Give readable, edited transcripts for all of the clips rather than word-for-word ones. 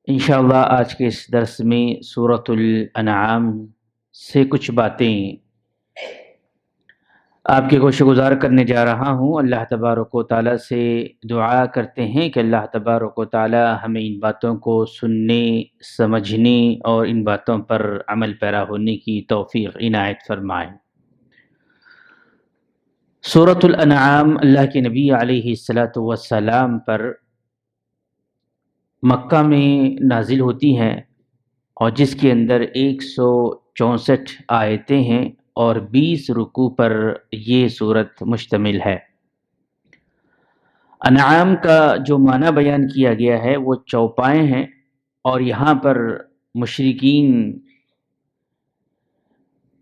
انشاءاللہ آج کے اس درس میں سورۃ الانعام سے کچھ باتیں آپ کے گوش گزار کرنے جا رہا ہوں۔ اللہ تبارک و تعالیٰ سے دعا کرتے ہیں کہ اللہ تبارک و تعالیٰ ہمیں ان باتوں کو سننے، سمجھنے اور ان باتوں پر عمل پیرا ہونے کی توفیق عنایت فرمائے۔ سورۃ الانعام اللہ کے نبی علیہ الصلاۃ والسلام پر مکہ میں نازل ہوتی ہے اور جس کے اندر 164 آیتیں ہیں اور 20 رکوع پر یہ صورت مشتمل ہے۔ انعام کا جو معنی بیان کیا گیا ہے وہ چوپائے ہیں، اور یہاں پر مشرکین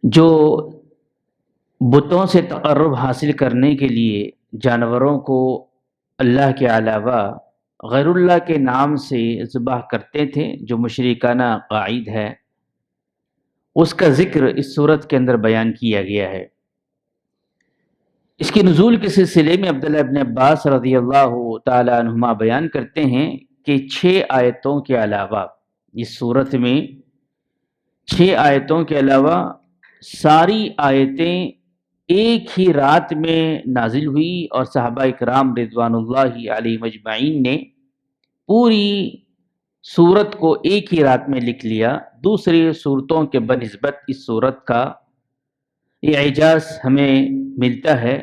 جو بتوں سے تقرب حاصل کرنے کے لیے جانوروں کو اللہ کے علاوہ غیر اللہ کے نام سے ذبح کرتے تھے، جو مشرکانہ عقائد ہے، اس کا ذکر اس صورت کے اندر بیان کیا گیا ہے۔ اس کے نزول کے سلسلے میں عبداللہ ابن عباس رضی اللہ تعالی عنہما بیان کرتے ہیں کہ 6 آیتوں کے علاوہ اس صورت میں 6 آیتوں کے علاوہ ساری آیتیں ایک ہی رات میں نازل ہوئی، اور صحابہ اکرام رضوان اللہ علیہم اجمعین نے پوری سورت کو ایک ہی رات میں لکھ لیا۔ دوسری صورتوں کے بنسبت اس صورت کا یہ اعجاز ہمیں ملتا ہے،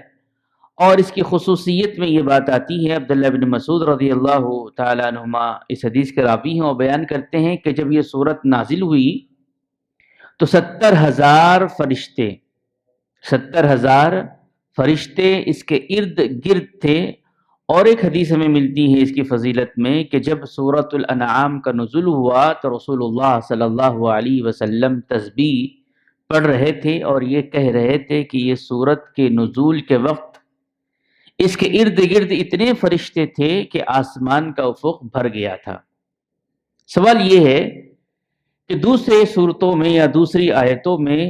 اور اس کی خصوصیت میں یہ بات آتی ہے۔ عبداللہ بن مسعود رضی اللہ تعالیٰ عنہما اس حدیث کے راوی ہیں اور بیان کرتے ہیں کہ جب یہ صورت نازل ہوئی تو 70,000 فرشتے اس کے ارد گرد تھے۔ اور ایک حدیث ہمیں ملتی ہے اس کی فضیلت میں کہ جب سورۃ الانعام کا نزول ہوا تو رسول اللہ صلی اللہ علیہ وسلم تسبیح پڑھ رہے تھے اور یہ کہہ رہے تھے کہ یہ سورت کے نزول کے وقت اس کے ارد گرد اتنے فرشتے تھے کہ آسمان کا افق بھر گیا تھا۔ سوال یہ ہے کہ دوسرے صورتوں میں یا دوسری آیتوں میں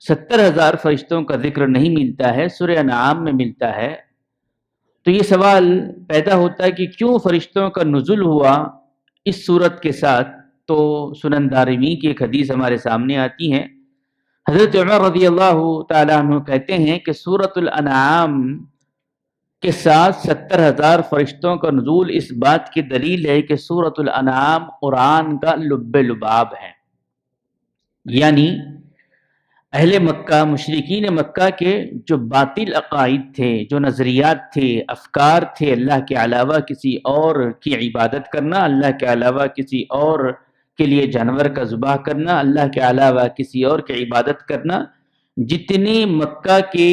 70,000 فرشتوں کا ذکر نہیں ملتا ہے، سورہ انعام میں ملتا ہے۔ تو یہ سوال پیدا ہوتا ہے کہ کیوں فرشتوں کا نزول ہوا اس صورت کے ساتھ؟ تو سنن دارمی کی ایک حدیث ہمارے سامنے آتی ہے۔ حضرت عمر رضی اللہ تعالیٰ عنہ کہتے ہیں کہ سورۃ الانعام کے ساتھ 70,000 فرشتوں کا نزول اس بات کی دلیل ہے کہ سورۃ الانعام قرآن کا لب لباب ہے، یعنی اہل مکہ، مشرکین مکہ کے جو باطل عقائد تھے، جو نظریات تھے، افکار تھے، اللہ کے علاوہ کسی اور کی عبادت کرنا، اللہ کے علاوہ کسی اور کے لیے جانور کا ذبح کرنا، اللہ کے علاوہ کسی اور کی عبادت کرنا، جتنے مکہ کے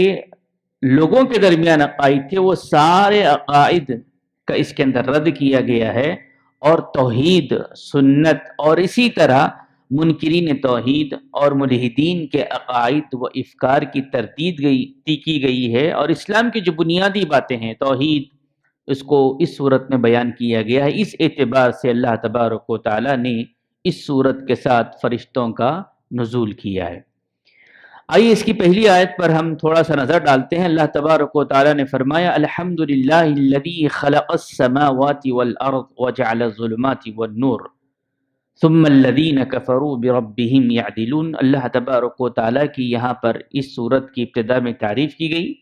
لوگوں کے درمیان عقائد تھے وہ سارے عقائد کا اس کے اندر رد کیا گیا ہے، اور توحید، سنت اور اسی طرح منکرین توحید اور ملحدین کے عقائد و افکار کی تردید کی گئی ہے، اور اسلام کی جو بنیادی باتیں ہیں توحید، اس کو اس صورت میں بیان کیا گیا ہے۔ اس اعتبار سے اللہ تبارک و تعالیٰ نے اس صورت کے ساتھ فرشتوں کا نزول کیا ہے۔ آئیے اس کی پہلی آیت پر ہم تھوڑا سا نظر ڈالتے ہیں۔ اللہ تبارک و تعالیٰ نے فرمایا الحمدللہ الذی خلق السماوات والارض وجعل الظلمات والنور ثم الذین کفروا بربہم یعدلون۔ اللہ تبارک و تعالیٰ کی یہاں پر اس صورت کی ابتدا میں تعریف کی گئی،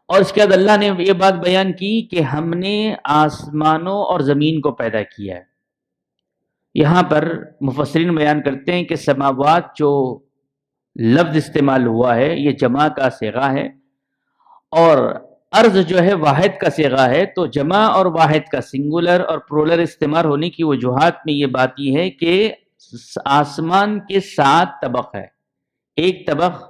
اور اس کے بعد اللہ نے یہ بات بیان کی کہ ہم نے آسمانوں اور زمین کو پیدا کیا ہے۔ یہاں پر مفسرین بیان کرتے ہیں کہ سماوات جو لفظ استعمال ہوا ہے یہ جمع کا صیغہ ہے، اور ارض جو ہے واحد کا صیغہ ہے، تو جمع اور واحد کا سنگولر اور پرولر استعمال ہونے کی وجوہات میں یہ بات یہ ہے کہ آسمان کے 7 طبق ہے، ایک طبق،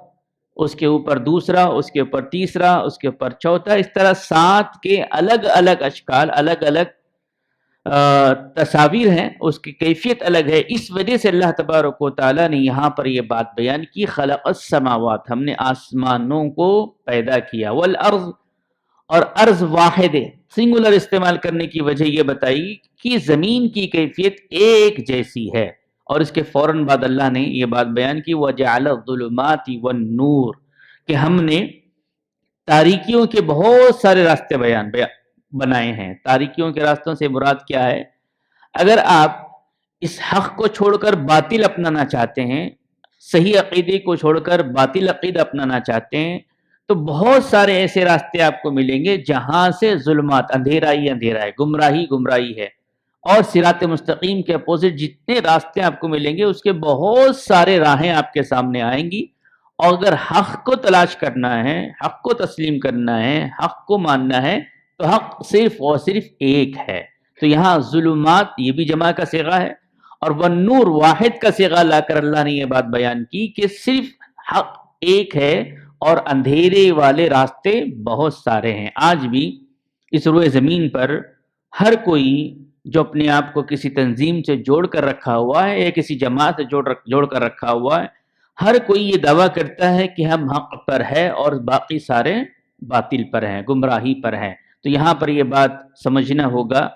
اس کے اوپر دوسرا، اس کے اوپر تیسرا، اس کے اوپر چوتھا، اس طرح 7 کے الگ الگ اشکال، الگ الگ تصاویر ہیں، اس کی کیفیت الگ ہے۔ اس وجہ سے اللہ تبارک و تعالیٰ نے یہاں پر یہ بات بیان کی خلق السماوات، ہم نے آسمانوں کو پیدا کیا، والارض، اور ارض واحد ہے، سنگولر استعمال کرنے کی وجہ یہ بتائی کہ زمین کی کیفیت ایک جیسی ہے، اور اس کے فوراً بعد اللہ نے یہ بات بیان کی وَجَعَلَ الظُّلُمَاتِ وَالنُّورِ، کہ ہم نے تاریکیوں کے بہت سارے راستے بنائے ہیں۔ تاریکیوں کے راستوں سے مراد کیا ہے؟ اگر آپ اس حق کو چھوڑ کر باطل اپنانا چاہتے ہیں، صحیح عقیدے کو چھوڑ کر باطل عقیدہ اپنانا چاہتے ہیں، تو بہت سارے ایسے راستے آپ کو ملیں گے جہاں سے ظلمات، اندھیرا ہی اندھیرا ہے، گمراہی گمراہی ہے، اور صراط مستقیم کے اپوزٹ جتنے راستے آپ کو ملیں گے اس کے بہت سارے راہیں آپ کے سامنے آئیں گی، اور اگر حق کو تلاش کرنا ہے، حق کو تسلیم کرنا ہے، حق کو ماننا ہے، تو حق صرف اور صرف ایک ہے۔ تو یہاں ظلمات یہ بھی جمع کا صیغہ ہے، اور والنور واحد کا صیغہ لا کر اللہ نے یہ بات بیان کی کہ صرف حق ایک ہے اور اندھیرے والے راستے بہت سارے ہیں۔ آج بھی اس روئے زمین پر ہر کوئی جو اپنے آپ کو کسی تنظیم سے جوڑ کر رکھا ہوا ہے یا کسی جماعت سے جوڑ کر رکھا ہوا ہے، ہر کوئی یہ دعویٰ کرتا ہے کہ ہم حق پر ہے اور باقی سارے باطل پر ہیں، گمراہی پر ہیں۔ تو یہاں پر یہ بات سمجھنا ہوگا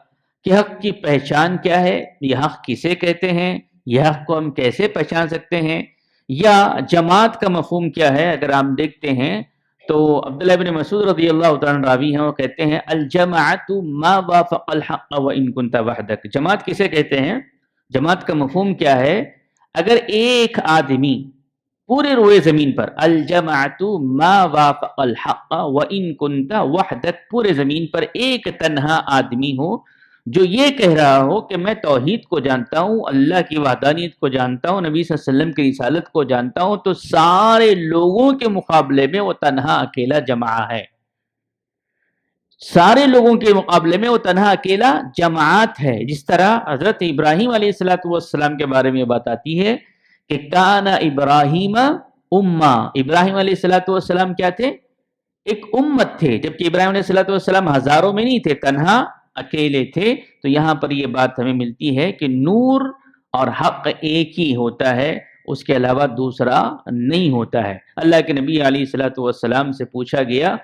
کہ حق کی پہچان کیا ہے، یہ حق کسے کہتے ہیں، یہ حق کو ہم کیسے پہچان سکتے ہیں، یا جماعت کا مفہوم کیا ہے۔ اگر ہم دیکھتے ہیں تو عبداللہ بن مسعود رضی اللہ تعالیٰ عنہ راوی ہیں، وہ کہتے ہیں الجماعت ما وافق الحق وان كنت وحدك۔ جماعت کسے کہتے ہیں، جماعت کا مفہوم کیا ہے، اگر ایک آدمی پورے روئے زمین پر، الجماعت ما وافق الحق وان كنت وحدك، پورے زمین پر ایک تنہا آدمی ہو جو یہ کہہ رہا ہو کہ میں توحید کو جانتا ہوں، اللہ کی وحدانیت کو جانتا ہوں، نبی صلی اللہ علیہ وسلم کی رسالت کو جانتا ہوں، تو سارے لوگوں کے مقابلے میں وہ تنہا اکیلا جماعت ہے، سارے لوگوں کے مقابلے میں وہ تنہا اکیلا جماعت ہے۔ جس طرح حضرت ابراہیم علیہ السلام کے بارے میں بات آتی ہے کہ کان ابراہیم امہ، ابراہیم علیہ السلام کیا تھے، ایک امت تھے، جبکہ ابراہیم علیہ السلام ہزاروں میں نہیں تھے، تنہا اکیلے تھے۔ تو یہاں پر یہ بات ہمیں ملتی ہے کہ نور اور حق ایک ہی ہوتا ہے، اس کے علاوہ دوسرا نہیں ہوتا ہے۔ اللہ کے نبی علیہ السلام سے پوچھا گیا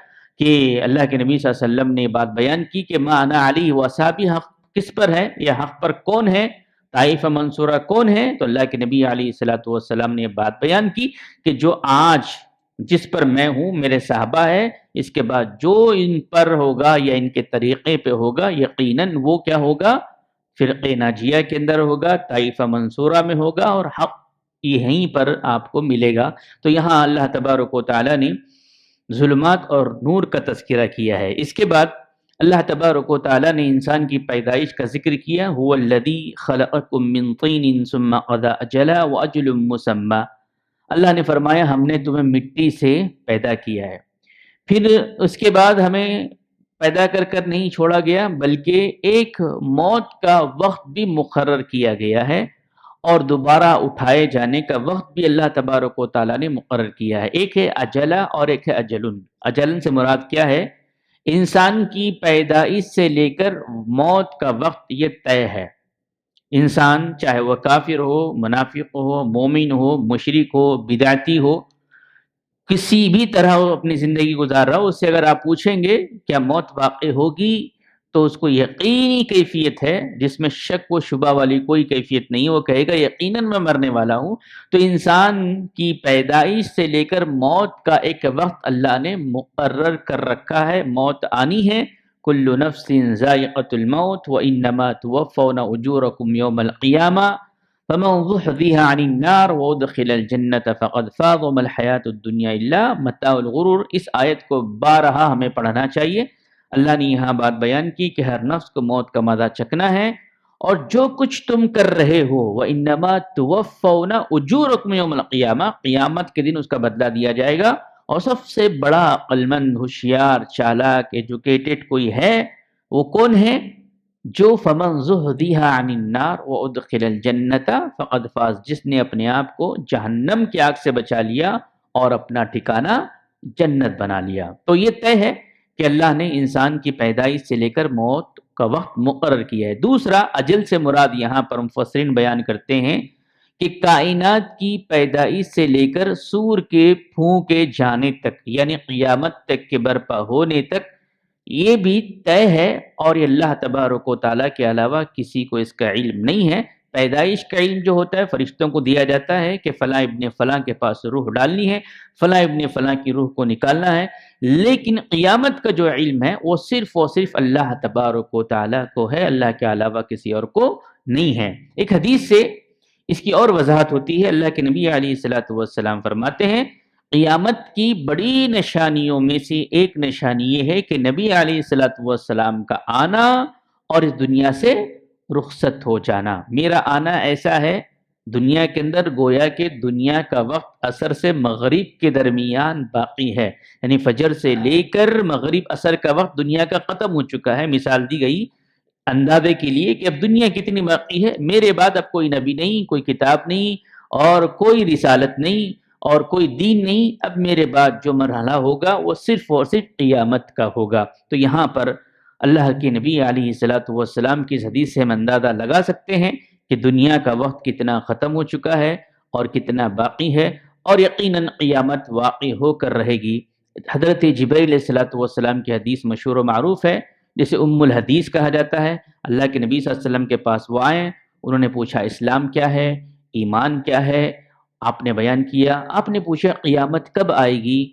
کہ اللہ کے نبی صلی اللہ علیہ وسلم نے یہ بات بیان کی کہ ما انا علی و اصحابی، حق کس پر ہے، یہ حق پر کون ہے، طائفہ منصورہ کون ہے؟ تو اللہ کے نبی علیہ السلام نے یہ بات بیان کی کہ جو آج جس پر میں ہوں میرے صحابہ ہے، اس کے بعد جو ان پر ہوگا یا ان کے طریقے پہ ہوگا، یقیناً وہ کیا ہوگا، فرقے ناجیہ کے اندر ہوگا، طائفہ منصورہ میں ہوگا، اور حق یہیں پر آپ کو ملے گا۔ تو یہاں اللہ تبارک و تعالیٰ نے ظلمات اور نور کا تذکرہ کیا ہے۔ اس کے بعد اللہ تبارک و تعالیٰ نے انسان کی پیدائش کا ذکر کیا، هو الذی خلقکم من طین ثم قضى اجلا واجل مسمى۔ اللہ نے فرمایا ہم نے تمہیں مٹی سے پیدا کیا ہے، پھر اس کے بعد ہمیں پیدا کر کر نہیں چھوڑا گیا، بلکہ ایک موت کا وقت بھی مقرر کیا گیا ہے، اور دوبارہ اٹھائے جانے کا وقت بھی اللہ تبارک و تعالیٰ نے مقرر کیا ہے۔ ایک ہے اجلا اور ایک ہے اجلن۔ اجلن سے مراد کیا ہے، انسان کی پیدائش سے لے کر موت کا وقت یہ طے ہے۔ انسان چاہے وہ کافر ہو، منافق ہو، مومن ہو، مشرک ہو، بدعتی ہو، کسی بھی طرح وہ اپنی زندگی گزار رہا ہو، اس سے اگر آپ پوچھیں گے کیا موت واقع ہوگی، تو اس کو یقینی کیفیت ہے جس میں شک و شبہ والی کوئی کیفیت نہیں، وہ کہے گا یقیناً میں مرنے والا ہوں۔ تو انسان کی پیدائش سے لے کر موت کا ایک وقت اللہ نے مقرر کر رکھا ہے، موت آنی ہے۔ کل نفس ذائقۃ الموت وانما توفون اجورکم یوم القیامہ فمن زحزح عن النار وادخل الجنة فقد فاز وما الحیاۃ الدنیا الا متاع الغرور۔ اس آیت کو بارہا ہمیں پڑھنا چاہیے۔ اللہ نے یہاں بات بیان کی کہ ہر نفس کو موت کا مزہ چکنا ہے، اور جو کچھ تم کر رہے ہو وانما توفون اجورکم یوم القیامہ، قیامت کے دن اس کا بدلہ دیا جائے گا۔ اور سب سے بڑا عقل مند، ہوشیار، چالاک، ایجوکیٹڈ کوئی ہے، وہ کون ہے؟ جو فمن زحزح عن النار وادخل الجنۃ فقد فاز، جس نے اپنے آپ کو جہنم کی آگ سے بچا لیا اور اپنا ٹھکانہ جنت بنا لیا۔ تو یہ طے ہے کہ اللہ نے انسان کی پیدائش سے لے کر موت کا وقت مقرر کیا ہے۔ دوسرا اجل سے مراد یہاں پر مفسرین بیان کرتے ہیں کہ کائنات کی پیدائش سے لے کر سور کے پھونکے جانے تک، یعنی قیامت تک کے برپا ہونے تک، یہ بھی طے ہے، اور یہ اللہ تبارک و تعالیٰ کے علاوہ کسی کو اس کا علم نہیں ہے۔ پیدائش کا علم جو ہوتا ہے فرشتوں کو دیا جاتا ہے کہ فلاں ابن فلاں کے پاس روح ڈالنی ہے، فلاں ابن فلاں کی روح کو نکالنا ہے، لیکن قیامت کا جو علم ہے وہ صرف اور صرف اللہ تبارک و تعالیٰ کو ہے، اللہ کے علاوہ کسی اور کو نہیں ہے۔ ایک حدیث سے اس کی اور وضاحت ہوتی ہے۔ اللہ کے نبی علیہ الصلوۃ والسلام فرماتے ہیں قیامت کی بڑی نشانیوں میں سے ایک نشانی یہ ہے کہ نبی علیہ الصلوۃ والسلام کا آنا اور اس دنیا سے رخصت ہو جانا۔ میرا آنا ایسا ہے دنیا کے اندر گویا کہ دنیا کا وقت عصر سے مغرب کے درمیان باقی ہے، یعنی فجر سے لے کر مغرب عصر کا وقت دنیا کا ختم ہو چکا ہے۔ مثال دی گئی اندازے کے لیے کہ اب دنیا کتنی باقی ہے، میرے بعد اب کوئی نبی نہیں، کوئی کتاب نہیں اور کوئی رسالت نہیں اور کوئی دین نہیں، اب میرے بعد جو مرحلہ ہوگا وہ صرف اور صرف قیامت کا ہوگا۔ تو یہاں پر اللہ کے نبی علیہ الصلوۃ والسلام کی اس حدیث سے ہم اندازہ لگا سکتے ہیں کہ دنیا کا وقت کتنا ختم ہو چکا ہے اور کتنا باقی ہے، اور یقیناً قیامت واقع ہو کر رہے گی۔ حضرت جبرائیل علیہ الصلوۃ والسلام کی حدیث مشہور و معروف ہے، جسے ام الحدیث کہا جاتا ہے۔ اللہ کے نبی صلی اللہ علیہ وسلم کے پاس وہ آئے، انہوں نے پوچھا اسلام کیا ہے، ایمان کیا ہے، آپ نے بیان کیا۔ آپ نے پوچھا قیامت کب آئے گی،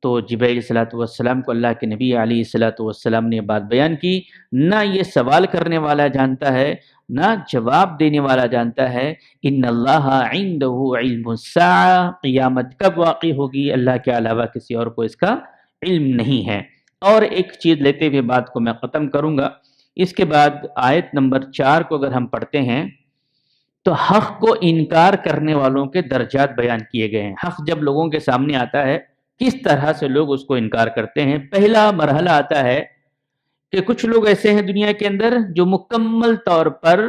تو جبرائیل علیہ الصلوۃ والسلام کو اللہ کے نبی علیہ الصلوۃ والسلام نے بات بیان کی۔ نہ یہ سوال کرنے والا جانتا ہے نہ جواب دینے والا جانتا ہے۔ ان اللہ عنده علم الساعہ، قیامت کب واقع ہوگی اللہ کے علاوہ کسی اور کو اس کا علم نہیں ہے۔ اور ایک چیز لیتے ہوئے بات کو میں ختم کروں گا۔ اس کے بعد آیت نمبر 4 کو اگر ہم پڑھتے ہیں تو حق کو انکار کرنے والوں کے درجات بیان کیے گئے ہیں۔ حق جب لوگوں کے سامنے آتا ہے کس طرح سے لوگ اس کو انکار کرتے ہیں۔ پہلا مرحلہ آتا ہے کہ کچھ لوگ ایسے ہیں دنیا کے اندر جو مکمل طور پر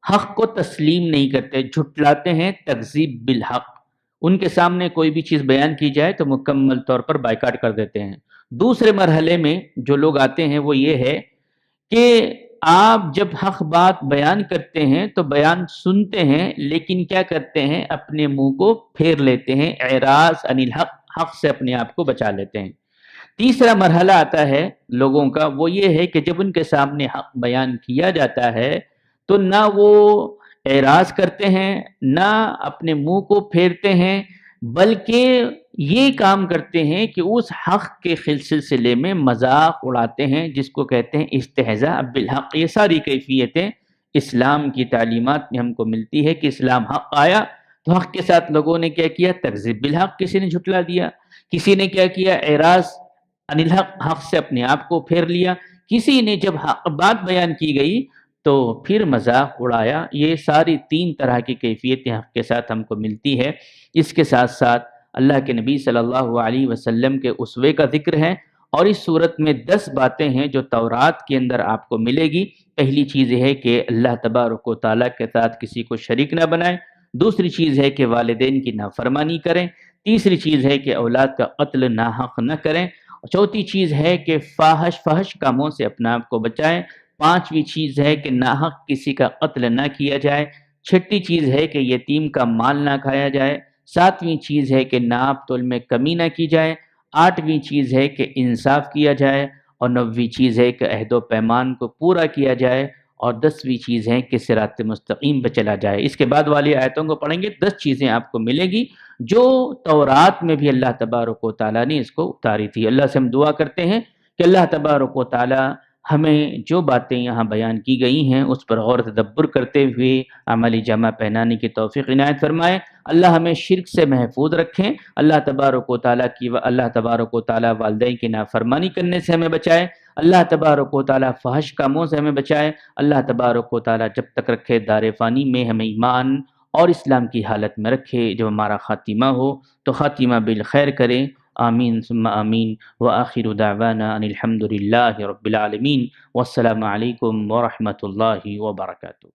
حق کو تسلیم نہیں کرتے، جھٹلاتے ہیں، تکذیب بالحق۔ ان کے سامنے کوئی بھی چیز بیان کی جائے تو مکمل طور پر بائیکاٹ کر دیتے ہیں۔ دوسرے مرحلے میں جو لوگ آتے ہیں وہ یہ ہے کہ آپ جب حق بات بیان کرتے ہیں تو بیان سنتے ہیں، لیکن کیا کرتے ہیں اپنے منہ کو پھیر لیتے ہیں، اعراض عن الحق، حق سے اپنے آپ کو بچا لیتے ہیں۔ تیسرا مرحلہ آتا ہے لوگوں کا، وہ یہ ہے کہ جب ان کے سامنے حق بیان کیا جاتا ہے تو نہ وہ اعراض کرتے ہیں نہ اپنے منہ کو پھیرتے ہیں، بلکہ یہ کام کرتے ہیں کہ اس حق کے سلسلے میں مذاق اڑاتے ہیں، جس کو کہتے ہیں استہزاء بالحق۔ یہ ساری کیفیتیں اسلام کی تعلیمات میں ہم کو ملتی ہے کہ اسلام حق آیا تو حق کے ساتھ لوگوں نے کیا کیا، تکذیب بالحق، کسی نے جھٹلا دیا، کسی نے کیا کیا، اعراض عن الحق، حق سے اپنے آپ کو پھیر لیا، کسی نے جب حق بات بیان کی گئی تو پھر مذاق اڑایا۔ یہ ساری 3 طرح کی کیفیتیں حق کے ساتھ ہم کو ملتی ہے۔ اس کے ساتھ ساتھ اللہ کے نبی صلی اللہ علیہ وسلم کے اسوے کا ذکر ہے، اور اس صورت میں 10 باتیں ہیں جو تورات کے اندر آپ کو ملے گی۔ پہلی چیز یہ ہے کہ اللہ تبارک و تعالیٰ کے ساتھ کسی کو شریک نہ بنائیں۔ دوسری چیز ہے کہ والدین کی نافرمانی کریں۔ تیسری چیز ہے کہ اولاد کا قتل ناحق نہ کریں۔ چوتھی چیز ہے کہ فحش کاموں سے اپنا آپ کو بچائیں۔ پانچویں چیز ہے کہ ناحق کسی کا قتل نہ کیا جائے۔ چھٹی چیز ہے کہ یتیم کا مال نہ کھایا جائے۔ ساتویں چیز ہے کہ ناپ تول میں کمی نہ کی جائے۔ آٹھویں چیز ہے کہ انصاف کیا جائے، اور 9ویں چیز ہے کہ عہد و پیمان کو پورا کیا جائے، اور 10ویں چیز ہے کہ صراط مستقیم پہ چلا جائے۔ اس کے بعد والی آیتوں کو پڑھیں گے، 10 چیزیں آپ کو ملے گی جو تورات میں بھی اللہ تبارک و تعالیٰ نے اس کو اتاری تھی۔ اللہ سے ہم دعا کرتے ہیں کہ اللہ تبارک و تعالیٰ ہمیں جو باتیں یہاں بیان کی گئی ہیں اس پر غور و تدبر کرتے ہوئے عملی جامہ پہنانے کی توفیق عنایت فرمائے۔ اللہ ہمیں شرک سے محفوظ رکھیں۔ اللہ تبارک و تعالیٰ والدین کی نافرمانی کرنے سے ہمیں بچائے۔ اللہ تبارک و تعالیٰ فحش کاموں سے ہمیں بچائے۔ اللہ تبارک و تعالیٰ جب تک رکھے دار فانی میں ہمیں ایمان اور اسلام کی حالت میں رکھے، جب ہمارا خاتمہ ہو تو خاتمہ بالخیر کرے۔ آمین ثم آمین، وآخر دعوانا ان الحمد للہ رب العالمین، والسلام علیکم ورحمۃ اللہ وبرکاتہ۔